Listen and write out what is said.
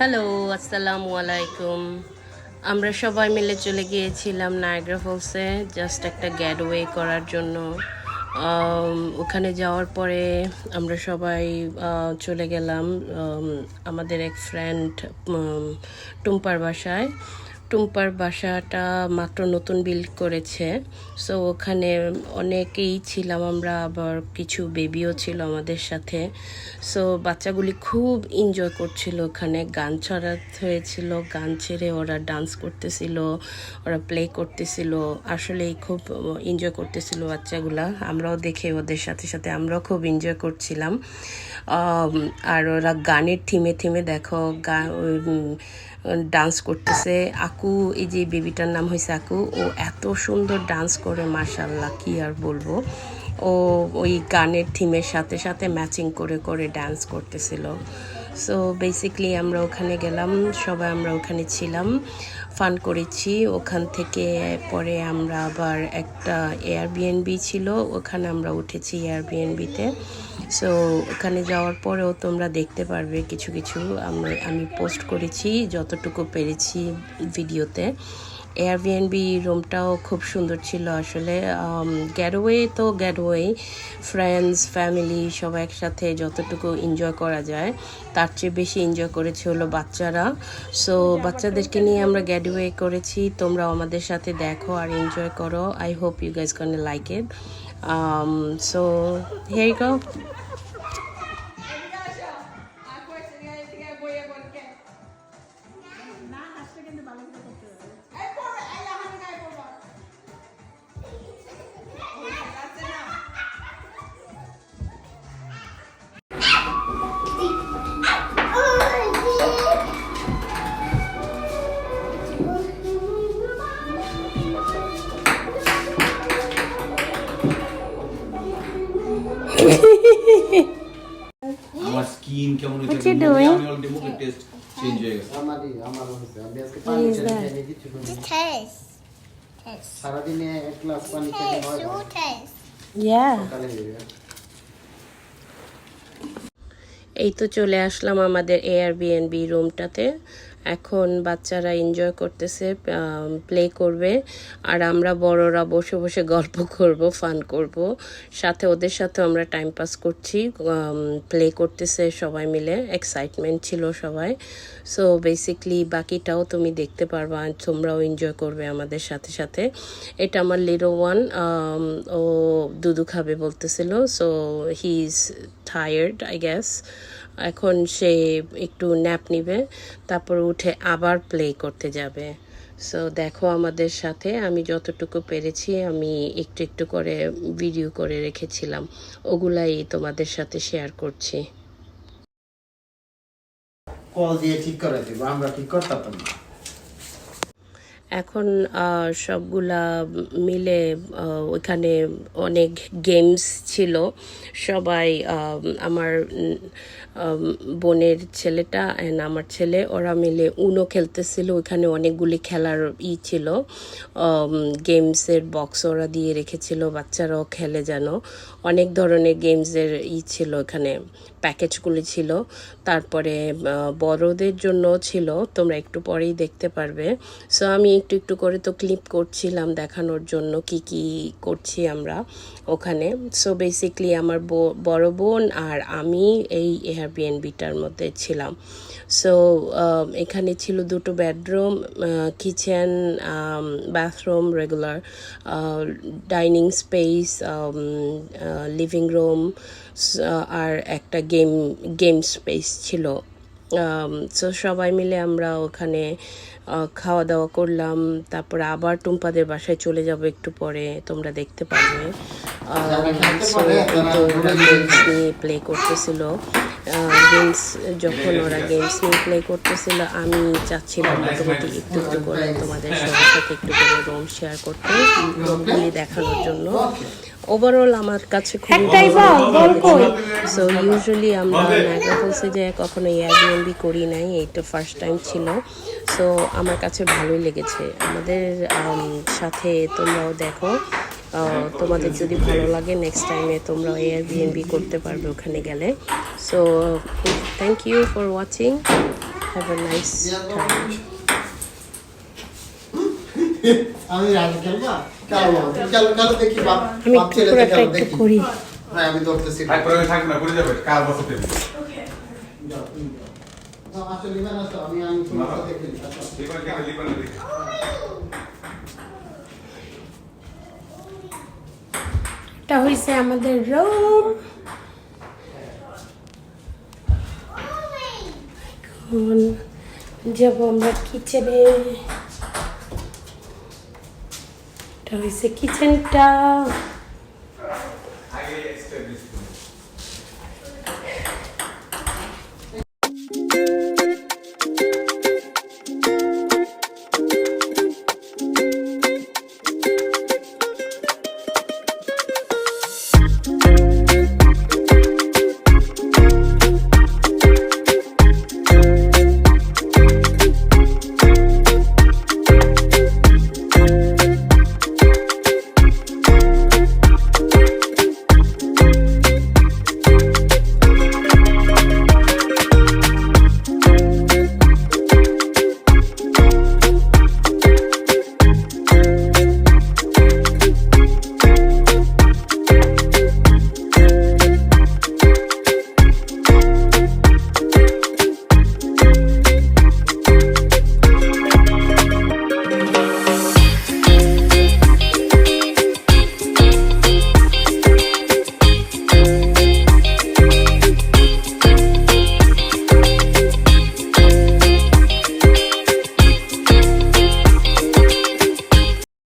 Hello, আসসালামু আলাইকুম। আমরা সবাই মিলে চলে গিয়েছিলাম নায়াগ্রা ফলসে জাস্ট একটা গেটওয়ে করার জন্য। ওখানে যাওয়ার পরে আমরা সবাই চলে গেলাম আমাদের এক ফ্রেন্ড টুম্পার বাসায়। টুম্পার বাসাটা মাত্র নতুন বিল্ড করেছে, সো ওখানে অনেকেই ছিলাম আমরা, আবার কিছু বেবিও ছিল আমাদের সাথে। সো বাচ্চাগুলি খুব এনজয় করছিল, ওখানে গান ছড়াতে হয়েছিল, গান ছেড়ে ওরা ডান্স করতেছিল, ওরা প্লে করতেছিল, আসলেই খুব এনজয় করতেছিল বাচ্চাগুলা। আমরাও দেখে ওদের সাথে সাথে আমরাও খুব এনজয় করছিলাম। আর ওরা গানের থিমে থিমে দেখো ডান্স করতেছে। আকু, এই যে বেবিটার নাম হয়েছে আকু, ও এত সুন্দর ডান্স করে, মাশাআল্লাহ কি আর বলবো। ও ওই গানের থিমের সাথে সাথে ম্যাচিং করে করে ডান্স করতেছিল। সো বেসিকলি আমরা ওখানে গেলাম, সবাই আমরা ওখানে ছিলাম, ফান করেছি। ওখান থেকে পরে আমরা আবার একটা এয়ারবিএনবি ছিল, ওখানে আমরা উঠেছি এয়ারবিএনবিতে। সো ওখানে যাওয়ার পরেও তোমরা দেখতে পারবে কিছু কিছু আমি পোস্ট করেছি যতটুকু পেরেছি ভিডিওতে। এয়ারবিএনবি রুমটাও খুব সুন্দর ছিল আসলে। গেটওয়ে ফ্রেন্ডস ফ্যামিলি সবাই একসাথে যতটুকু এনজয় করা যায় তার চেয়ে বেশি এনজয় করেছে হলো বাচ্চারা। সো বাচ্চাদেরকে নিয়ে আমরা গেটওয়ে করেছি, তোমরা আমাদের সাথে দেখো আর এনজয় করো। I hope you guys gonna like it. So here you go. আমার স্কিন কেমন হয়েছে What you doing? আমি অলরেডি মুখের টেস্ট চেঞ্জ হয়ে গেছে। আমার হচ্ছে আমি আজকে What পানি is that? খেয়ে দিচ্ছি Taste. Taste. সারাদিনে এক গ্লাস পানি খেলে হয় Taste. You taste. Yeah. সকালে হয়ে যায়। এই তো চলে আসলাম আমাদের এয়ারবিএনবি রুমটাতে। এখন বাচ্চারা এনজয় করতেছে, প্লে করবে, আর আমরা বড়রা বসে বসে গল্প করব, ফান করব, সাথে ওদের সাথে আমরা টাইম পাস করছি। প্লে করতেছে সবাই মিলে, এক্সাইটমেন্ট ছিল সবাই। সো বেসিকলি বাকিটাও তুমি দেখতে পারবা, তোমরাও এনজয় করবে আমাদের সাথে সাথে। এটা আমার লিটল ওয়ান, ও দুধু খাবে বলতেছিল, so he is tired I guess. এখন সে একটু ন্যাপ নিবে, তারপর উঠে আবার প্লে করতে যাবে। সো দেখো আমাদের সাথে, আমি যতটুকু পেরেছি আমি একটু একটু করে ভিডিও করে রেখেছিলাম, ওগুলাই তোমাদের সাথে শেয়ার করছি। কল দিয়ে ঠিক করে দিব, আমরা ঠিক করতাম না। এখন সবগুলা মিলে ওইখানে অনেক গেমস ছিল। সবাই আমার বোনের ছেলেটা অ্যান্ড আমার ছেলে, ওরা মিলে উনো খেলতেছিল। ওইখানে অনেকগুলি খেলার ছিল, গেমসের বক্স ওরা দিয়ে রেখেছিল, বাচ্চারাও খেলে যেন। অনেক ধরনের গেমসের ছিল এখানে, প্যাকেজগুলি ছিল। তারপরে বড়দের জন্য ছিল, তোমরা একটু পরেই দেখতে পারবে। সো আমি একটু একটু করে তো ক্লিপ করছিলাম দেখানোর জন্য কি কি করছি আমরা ওখানে। সো বেসিকলি আমার বড় বোন আর আমি এই এয়ারবিএনবিটার মধ্যে ছিলাম। সো এখানে ছিল দুটো bedroom, kitchen, bathroom, regular dining space, living room, আর একটা গেম স্পেস ছিল। সো সবাই মিলে আমরা ওখানে খাওয়া দাওয়া করলাম, তারপর আবার টুম্পাদের বাসায় চলে যাব একটু পরে, তোমরা দেখতে পারবে। গেমস নিয়ে প্লে করতেছিল, গেমস যখন ওরা গেমস নিয়ে প্লে করতেছিল আমি চাচ্ছিলাম মোটামুটি একটু একটু করে তোমাদের সবার সাথে একটু করে রুম শেয়ার করতে, রুমগুলি দেখানোর জন্য। ওভারঅল আমার কাছে খুবই সো ইউজুয়ালি আমরা নায়াগ্রা ফলসে যে কখনো এয়ারবিএনবি করি নাই, এইটা ফার্স্ট টাইম ছিল। সো আমার কাছে ভালোই লেগেছে। আমাদের সাথে তোমরাও দেখো, তোমাদের যদি ভালো লাগে নেক্সট টাইমে তোমরা এয়ারবিএনবি করতে পারবে ওখানে গেলে। So thank you for watching. Have a nice time. আমি রাজ খেলবা খেলো খেলো খেলো দেখি বাপ আমি বাপ ছেলে পুরোটা খেলো একটু দেখি করি। হ্যাঁ আমি ধরতেছি আর পরে থাকবে না পড়ে যাবে কার বসাতে যাও, তুমি যাও। না, আসলে লিবান আসো, আমি তোমার সাথে খেলি আসো। লিবানে দেখে এটা হইছে আমাদের রুম। এখন যাব আমরা কিচেনে। এটা হইছে কিচেনটা।